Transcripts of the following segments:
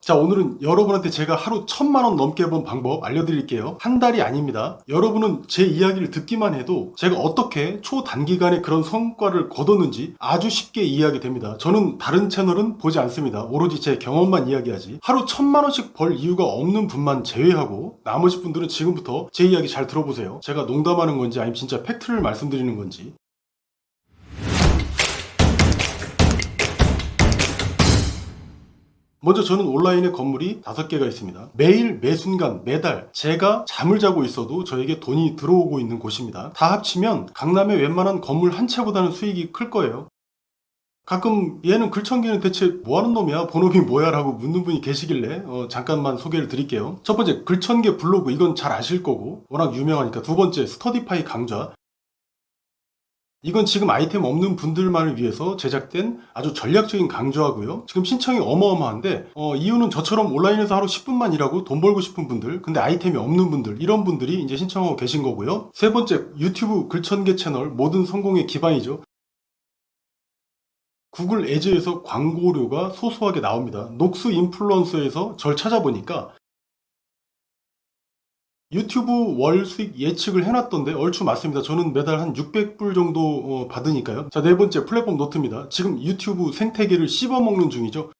자, 오늘은 여러분한테 제가 하루 1000만원 넘게 번 방법 알려드릴게요. 한 달이 아닙니다. 여러분은 제 이야기를 듣기만 해도 제가 어떻게 초단기간에 그런 성과를 거뒀는지 아주 쉽게 이해하게 됩니다. 저는 다른 채널은 보지 않습니다. 오로지 제 경험만 이야기하지. 하루 1000만원씩 벌 이유가 없는 분만 제외하고 나머지 분들은 지금부터 제 이야기 잘 들어보세요. 제가 농담하는 건지 아니면 진짜 팩트를 말씀드리는 건지. 먼저 저는 온라인에 건물이 5개가 있습니다. 매일 매순간 매달 제가 잠을 자고 있어도 저에게 돈이 들어오고 있는 곳입니다. 다 합치면 강남의 웬만한 건물 한 채보다는 수익이 클 거예요. 가끔 얘는 글천기는 대체 뭐하는 놈이야? 본업이 뭐야? 라고 묻는 분이 계시길래 잠깐만 소개를 드릴게요. 첫 번째, 글천계 블로그. 이건 잘 아실 거고 워낙 유명하니까. 두 번째, 스터디파이 강좌. 이건 지금 아이템 없는 분들만을 위해서 제작된 아주 전략적인 강좌고요. 지금 신청이 어마어마한데 이유는 저처럼 온라인에서 하루 10분만 일하고 돈 벌고 싶은 분들, 근데 아이템이 없는 분들, 이런 분들이 이제 신청하고 계신 거고요. 세 번째, 유튜브 글천계 채널, 모든 성공의 기반이죠. 구글 애즈에서 광고료가 소소하게 나옵니다. 녹수 인플루언서에서 절 찾아보니까 유튜브 월 수익 예측을 해놨던데 얼추 맞습니다. 저는 매달 한 600불 정도 받으니까요. 자, 네 번째, 플랫폼 노트입니다. 지금 유튜브 생태계를 씹어먹는 중이죠.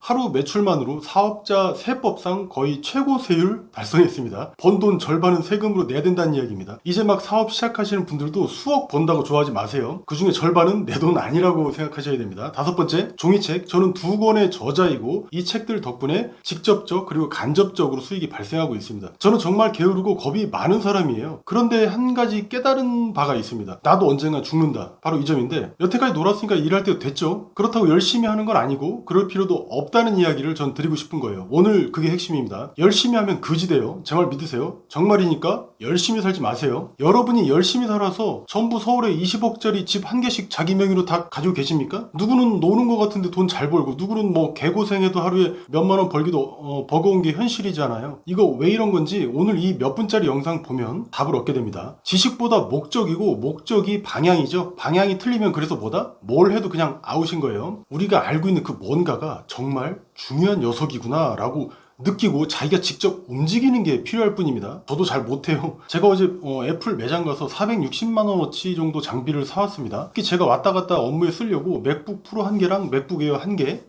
하루 매출만으로 사업자 세법상 거의 최고 세율 달성했습니다. 번 돈 절반은 세금으로 내야 된다는 이야기입니다. 이제 막 사업 시작하시는 분들도 수억 번다고 좋아하지 마세요. 그 중에 절반은 내 돈 아니라고 생각하셔야 됩니다. 다섯 번째, 종이책. 저는 2권의 저자이고 이 책들 덕분에 직접적 그리고 간접적으로 수익이 발생하고 있습니다. 저는 정말 게으르고 겁이 많은 사람이에요. 그런데 한 가지 깨달은 바가 있습니다. 나도 언젠가 죽는다. 바로 이 점인데, 여태까지 놀았으니까 일할 때도 됐죠. 그렇다고 열심히 하는 건 아니고 그럴 필요도 없다는 이야기를 전 드리고 싶은 거예요. 오늘 그게 핵심입니다. 열심히 하면 그지 돼요. 제 말 믿으세요. 정말이니까 열심히 살지 마세요. 여러분이 열심히 살아서 전부 서울에 20억짜리 집 한 개씩 자기 명의로 다 가지고 계십니까? 누구는 노는 것 같은데 돈 잘 벌고, 누구는 뭐 개고생해도 하루에 몇만 원 벌기도 버거운 게 현실이잖아요. 이거 왜 이런 건지 오늘 이 몇 분짜리 영상 보면 답을 얻게 됩니다. 지식보다 목적이고 목적이 방향이죠. 방향이 틀리면 그래서 뭐다? 뭘 해도 그냥 아웃인 거예요. 우리가 알고 있는 그 뭔가가 정말 중요한 녀석이구나 라고 느끼고 자기가 직접 움직이는 게 필요할 뿐입니다. 저도 잘 못해요. 제가 어제 애플 매장 가서 460만원어치 정도 장비를 사왔습니다. 특히 제가 왔다 갔다 업무에 쓰려고 맥북 프로 1개랑 맥북 에어 1개,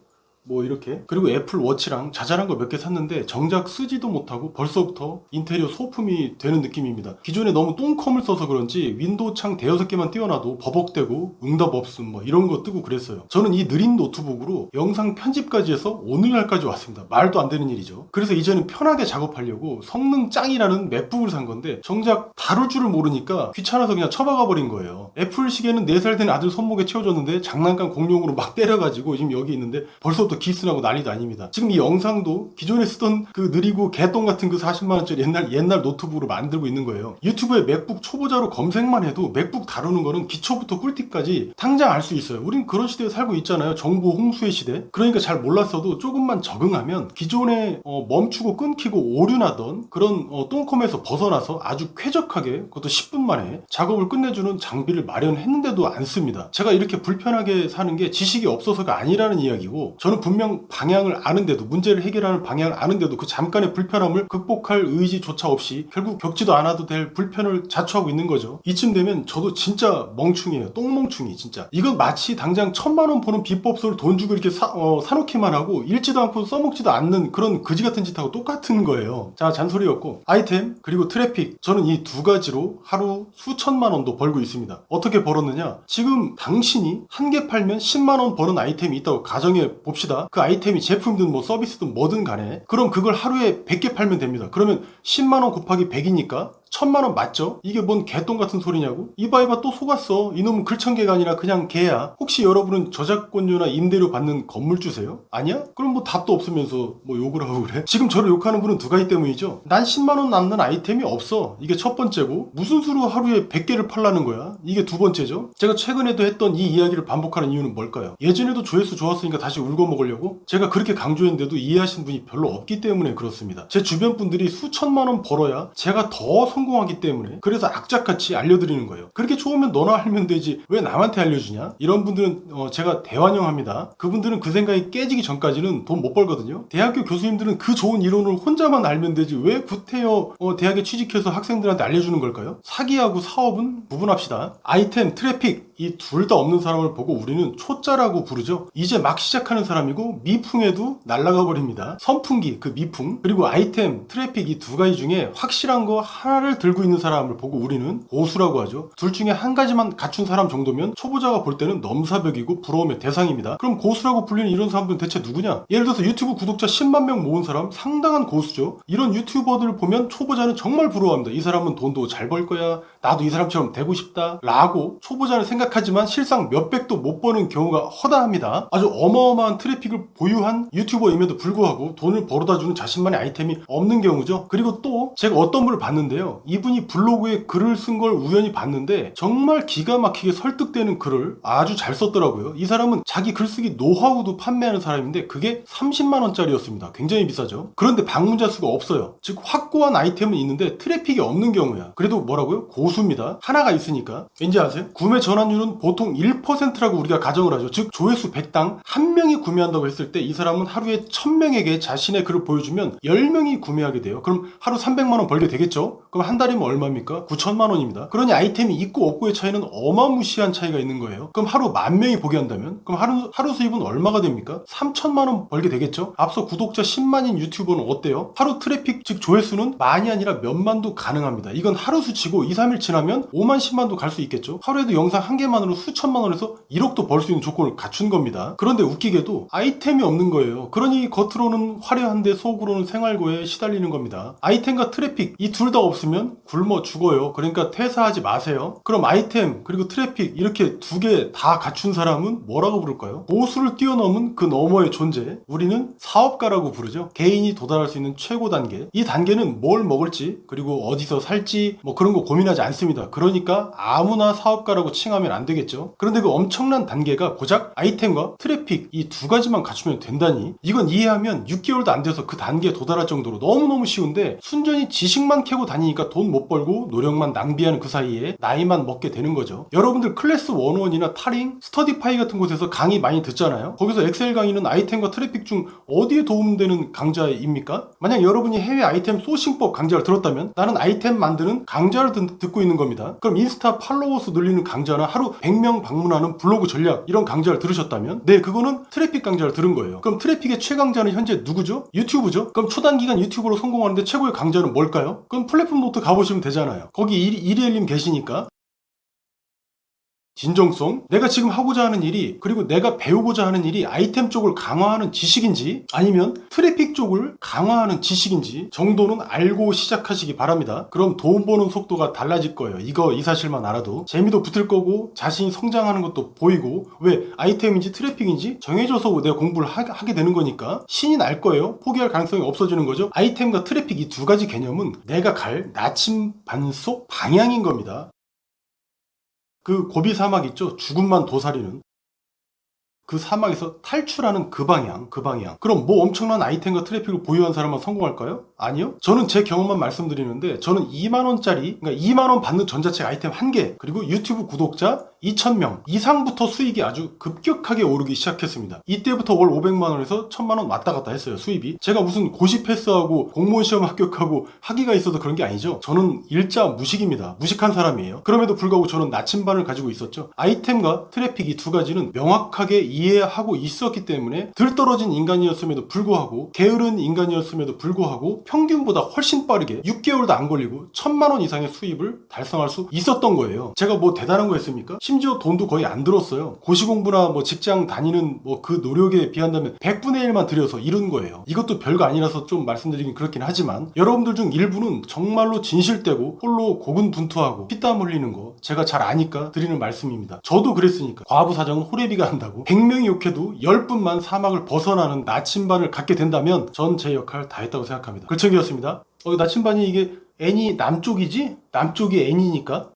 뭐 이렇게, 그리고 애플 워치랑 자잘한 거 몇 개 샀는데 정작 쓰지도 못하고 벌써부터 인테리어 소품이 되는 느낌입니다. 기존에 너무 똥컴을 써서 그런지 윈도우 창 대여섯 개만 띄워놔도 버벅대고 응답 없음 뭐 이런 거 뜨고 그랬어요. 저는 이 느린 노트북으로 영상 편집까지 해서 오늘날까지 왔습니다. 말도 안 되는 일이죠. 그래서 이제는 편하게 작업하려고 성능 짱이라는 맥북을 산 건데 정작 다룰 줄을 모르니까 귀찮아서 그냥 처박아 버린 거예요. 애플 시계는 4살 된 아들 손목에 채워줬는데 장난감 공룡으로 막 때려가지고 지금 여기 있는데 벌써부터 기스나고 난리도 아닙니다. 지금 이 영상도 기존에 쓰던 그 느리고 개똥 같은 그 40만원짜리 옛날 노트북으로 만들고 있는 거예요. 유튜브에 맥북 초보자로 검색만 해도 맥북 다루는 거는 기초부터 꿀팁까지 당장 알 수 있어요. 우린 그런 시대에 살고 있잖아요. 정보 홍수의 시대. 그러니까 잘 몰랐어도 조금만 적응하면 기존에 멈추고 끊기고 오류나던 그런 똥컴에서 벗어나서 아주 쾌적하게, 그것도 10분 만에 작업을 끝내주는 장비를 마련했는데도 안 씁니다. 제가 이렇게 불편하게 사는 게 지식이 없어서가 아니라는 이야기고, 저는 분명 방향을 아는데도, 문제를 해결하는 방향을 아는데도 그 잠깐의 불편함을 극복할 의지조차 없이 결국 겪지도 않아도 될 불편을 자초하고 있는 거죠. 이쯤 되면 저도 진짜 멍충이에요. 똥멍충이 진짜. 이건 마치 당장 1000만원 버는 비법서를 돈 주고 이렇게 사놓기만 하고 읽지도 않고 써먹지도 않는 그런 그지 같은 짓하고 똑같은 거예요. 자, 잔소리였고, 아이템 그리고 트래픽, 저는 이 두 가지로 하루 수천만 원도 벌고 있습니다. 어떻게 벌었느냐? 지금 당신이 한 개 팔면 10만원 버는 아이템이 있다고 가정해 봅시다. 그 아이템이 제품이든 뭐 서비스든 뭐든 간에, 그럼 그걸 하루에 100개 팔면 됩니다. 그러면 10만원 곱하기 100이니까 1000만원 맞죠? 이게 뭔 개똥 같은 소리냐고? 이봐 또 속았어. 이놈은 글천개가 아니라 그냥 개야. 혹시 여러분은 저작권료나 임대료 받는 건물주세요? 아니야? 그럼 뭐 답도 없으면서 뭐 욕을 하고 그래? 지금 저를 욕하는 분은 두 가지 때문이죠. 난 10만원 남는 아이템이 없어. 이게 첫 번째고, 무슨 수로 하루에 100개를 팔라는 거야? 이게 두 번째죠. 제가 최근에도 했던 이 이야기를 반복하는 이유는 뭘까요? 예전에도 조회수 좋았으니까 다시 울고 먹으려고? 제가 그렇게 강조했는데도 이해하시는 분이 별로 없기 때문에 그렇습니다. 제 주변 분들이 수천만원 벌어야 제가 더 성공하기 때문에 그래서 악착같이 알려드리는 거예요. 그렇게 좋으면 너나 알면 되지 왜 남한테 알려주냐? 이런 분들은 제가 대환영합니다. 그분들은 그 생각이 깨지기 전까지는 돈 못 벌거든요. 대학교 교수님들은 그 좋은 이론을 혼자만 알면 되지 왜 구태여 대학에 취직해서 학생들한테 알려주는 걸까요? 사기하고 사업은 구분합시다. 아이템, 트래픽 이 둘 다 없는 사람을 보고 우리는 초짜라고 부르죠. 이제 막 시작하는 사람이고 미풍에도 날아가 버립니다. 선풍기, 그 미풍, 그리고 아이템, 트래픽 이 두 가지 중에 확실한 거 하나를 들고 있는 사람을 보고 우리는 고수라고 하죠. 둘 중에 한 가지만 갖춘 사람 정도면 초보자가 볼 때는 넘사벽이고 부러움의 대상입니다. 그럼 고수라고 불리는 이런 사람들은 대체 누구냐? 예를 들어서 유튜브 구독자 10만 명 모은 사람 상당한 고수죠. 이런 유튜버들을 보면 초보자는 정말 부러워합니다. 이 사람은 돈도 잘 벌 거야. 나도 이 사람처럼 되고 싶다. 라고 초보자는 생각하지만 실상 몇백도 못 버는 경우가 허다합니다. 아주 어마어마한 트래픽을 보유한 유튜버임에도 불구하고 돈을 벌어다 주는 자신만의 아이템이 없는 경우죠. 그리고 또 제가 어떤 분을 봤는데요. 이분이 블로그에 글을 쓴 걸 우연히 봤는데 정말 기가 막히게 설득되는 글을 아주 잘 썼더라고요. 이 사람은 자기 글쓰기 노하우도 판매하는 사람인데 그게 30만 원짜리였습니다. 굉장히 비싸죠. 그런데 방문자 수가 없어요. 즉 확고한 아이템은 있는데 트래픽이 없는 경우야. 그래도 뭐라고요? 고수입니다. 하나가 있으니까. 왠지 아세요? 구매 전환율은 보통 1%라고 우리가 가정을 하죠. 즉 조회수 100당 한 명이 구매한다고 했을 때 이 사람은 하루에 1000명에게 자신의 글을 보여주면 10명이 구매하게 돼요. 그럼 하루 300만 원 벌게 되겠죠? 그럼 한 달이면 얼마입니까? 9천만 원입니다. 그러니 아이템이 있고 없고의 차이는 어마무시한 차이가 있는 거예요. 그럼 하루 10,000명이 보게 한다면 그럼 하루 수입은 얼마가 됩니까? 3천만 원 벌게 되겠죠? 앞서 구독자 10만인 유튜버는 어때요? 하루 트래픽 즉 조회수는 만이 아니라 몇만도 가능합니다. 이건 하루 수치고 2, 3일 지나면 5만 10만도 갈 수 있겠죠? 하루에도 영상 한 개만으로 수천만 원에서 1억도 벌 수 있는 조건을 갖춘 겁니다. 그런데 웃기게도 아이템이 없는 거예요. 그러니 겉으로는 화려한데 속으로는 생활고에 시달리는 겁니다. 아이템과 트래픽 이 둘 다 없으면 굶어 죽어요. 그러니까 퇴사하지 마세요. 그럼 아이템 그리고 트래픽 이렇게 두 개 다 갖춘 사람은 뭐라고 부를까요? 고수를 뛰어넘은 그 너머의 존재 우리는 사업가라고 부르죠. 개인이 도달할 수 있는 최고 단계. 이 단계는 뭘 먹을지 그리고 어디서 살지 뭐 그런 거 고민하지 않습니다. 그러니까 아무나 사업가라고 칭하면 안 되겠죠. 그런데 그 엄청난 단계가 고작 아이템과 트래픽 이 두 가지만 갖추면 된다니 이건 이해하면 6개월도 안 돼서 그 단계에 도달할 정도로 너무너무 쉬운데 순전히 지식만 캐고 다니니까 돈 못 벌고 노력만 낭비하는 그 사이에 나이만 먹게 되는 거죠. 여러분들 클래스 101이나 타링, 스터디파이 같은 곳에서 강의 많이 듣잖아요. 거기서 엑셀 강의는 아이템과 트래픽 중 어디에 도움되는 강좌입니까? 만약 여러분이 해외 아이템 소싱법 강좌를 들었다면 나는 아이템 만드는 강좌를 듣고 있는 겁니다. 그럼 인스타 팔로워 수 늘리는 강좌나 하루 100명 방문하는 블로그 전략 이런 강좌를 들으셨다면 네 그거는 트래픽 강좌를 들은 거예요. 그럼 트래픽의 최강자는 현재 누구죠? 유튜브죠? 그럼 초단기간 유튜브로 성공하는데 최고의 강좌는 뭘까요? 그럼 플랫폼 노트 가보시면 되잖아요. 거기 이리엘님 계시니까 진정성, 내가 지금 하고자 하는 일이 그리고 내가 배우고자 하는 일이 아이템 쪽을 강화하는 지식인지 아니면 트래픽 쪽을 강화하는 지식인지 정도는 알고 시작하시기 바랍니다. 그럼 돈 버는 속도가 달라질 거예요. 이 사실만 알아도 재미도 붙을 거고 자신이 성장하는 것도 보이고 왜 아이템인지 트래픽인지 정해져서 내가 공부를 하게 되는 거니까 신이 날 거예요. 포기할 가능성이 없어지는 거죠. 아이템과 트래픽 이 두 가지 개념은 내가 갈 나침반속 방향인 겁니다. 그 고비 사막 있죠? 죽음만 도사리는 그 사막에서 탈출하는 그 방향. 그럼 뭐 엄청난 아이템과 트래픽을 보유한 사람만 성공할까요? 아니요. 저는 제 경험만 말씀드리는데 저는 2만원짜리 그러니까 2만원 받는 전자책 아이템 1개 그리고 유튜브 구독자 2,000명 이상부터 수익이 아주 급격하게 오르기 시작했습니다. 이때부터 월 500만원에서 1,000만원 왔다 갔다 했어요. 수입이. 제가 무슨 고시 패스하고 공무원 시험 합격하고 학위가 있어서 그런 게 아니죠. 저는 일자 무식입니다. 무식한 사람이에요. 그럼에도 불구하고 저는 나침반을 가지고 있었죠. 아이템과 트래픽 이 두 가지는 명확하게 이해하고 있었기 때문에 들떨어진 인간이었음에도 불구하고 게으른 인간이었음에도 불구하고 평균보다 훨씬 빠르게 6개월도 안 걸리고 1,000만원 이상의 수입을 달성할 수 있었던 거예요. 제가 뭐 대단한 거 했습니까? 심지어 돈도 거의 안 들었어요. 고시공부나 뭐 직장 다니는 뭐 그 노력에 비한다면 100분의 1만 들여서 이룬 거예요. 이것도 별거 아니라서 좀 말씀드리긴 그렇긴 하지만 여러분들 중 일부는 정말로 진실되고 홀로 고군분투하고 피땀 흘리는 거 제가 잘 아니까 드리는 말씀입니다. 저도 그랬으니까. 과부 사정은 호래비가 한다고 100명이 욕해도 10분만 사막을 벗어나는 나침반을 갖게 된다면 전 제 역할 다 했다고 생각합니다. 글청이었습니다. 나침반이 이게 N이 남쪽이지? 남쪽이 N이니까